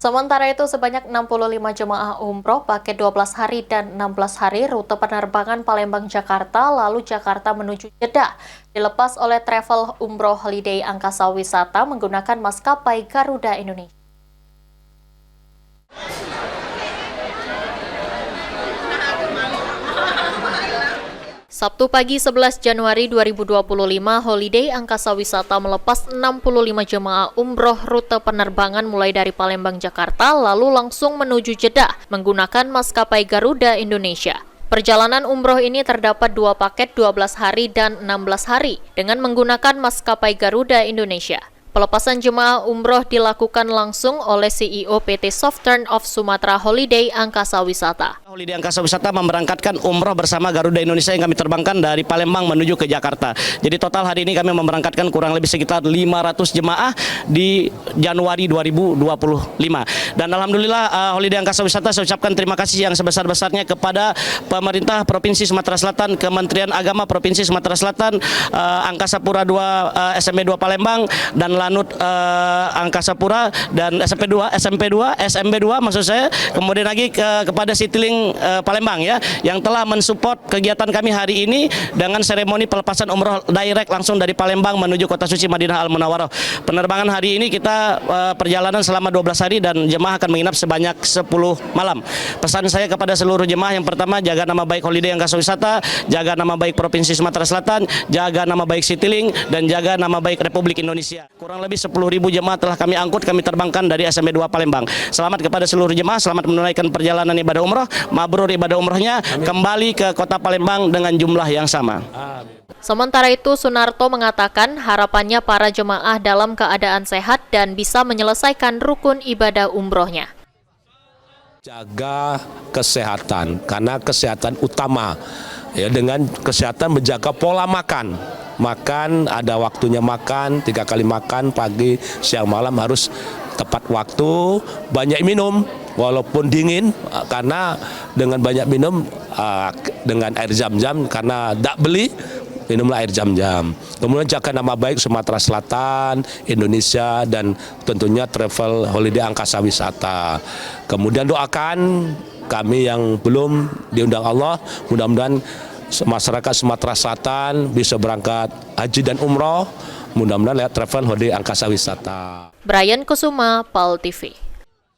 Sementara itu, sebanyak 65 jemaah umroh paket 12 hari dan 16 hari rute penerbangan Palembang-Jakarta lalu Jakarta menuju Jeddah dilepas oleh travel umroh holiday angkasa wisata menggunakan maskapai Garuda Indonesia. Sabtu pagi 11 Januari 2025, Holiday Angkasa Wisata melepas 65 jemaah umroh rute penerbangan mulai dari Palembang, Jakarta, lalu langsung menuju Jeddah menggunakan maskapai Garuda Indonesia. Perjalanan umroh ini terdapat 2 paket 12 hari dan 16 hari dengan menggunakan maskapai Garuda Indonesia. Pelepasan jemaah umroh dilakukan langsung oleh CEO PT Southern of Sumatra Holiday Angkasa Wisata. Holiday Angkasa Wisata memberangkatkan umroh bersama Garuda Indonesia yang kami terbangkan dari Palembang menuju ke Jakarta. Jadi total hari ini kami memberangkatkan kurang lebih sekitar 500 jemaah di Januari 2025. Dan alhamdulillah Holiday Angkasa Wisata saya ucapkan terima kasih yang sebesar-besarnya kepada pemerintah Provinsi Sumatera Selatan, Kementerian Agama Provinsi Sumatera Selatan, Angkasa Pura II SMP 2 Palembang dan Lanut Angkasa Pura dan SMP 2 maksud saya, kemudian lagi kepada Citylink Palembang ya yang telah mensupport kegiatan kami hari ini dengan seremoni pelepasan umroh direct langsung dari Palembang menuju Kota Suci Madinah Al Munawwarah. Penerbangan hari ini kita perjalanan selama 12 hari dan jemaah akan menginap sebanyak 10 malam. Pesan saya kepada seluruh jemaah yang pertama, jaga nama baik Holiday Angkasa Wisata, jaga nama baik Provinsi Sumatera Selatan, jaga nama baik Citylink dan jaga nama baik Republik Indonesia. Kurang lebih 10.000 jemaah telah kami angkut, kami terbangkan dari SMP 2 Palembang. Selamat kepada seluruh jemaah, selamat menunaikan perjalanan ibadah umroh, mabrur ibadah umrohnya, kembali ke kota Palembang dengan jumlah yang sama. Sementara itu, Sunarto mengatakan harapannya para jemaah dalam keadaan sehat dan bisa menyelesaikan rukun ibadah umrohnya. Jaga kesehatan, karena kesehatan utama. Ya, dengan kesehatan menjaga pola makan. Makan ada waktunya makan, 3 kali makan pagi, siang, malam harus tepat waktu, banyak minum walaupun dingin karena dengan banyak minum dengan air jam-jam karena tak beli minumlah air jam-jam. Kemudian jaga nama baik Sumatera Selatan, Indonesia dan tentunya travel holiday angkasa wisata. Kemudian doakan kami yang belum diundang Allah, mudah-mudahan masyarakat Sumatera Selatan bisa berangkat haji dan umroh, mudah-mudahan lewat travel holiday angkasa wisata. Brian Kusuma, PAL TV.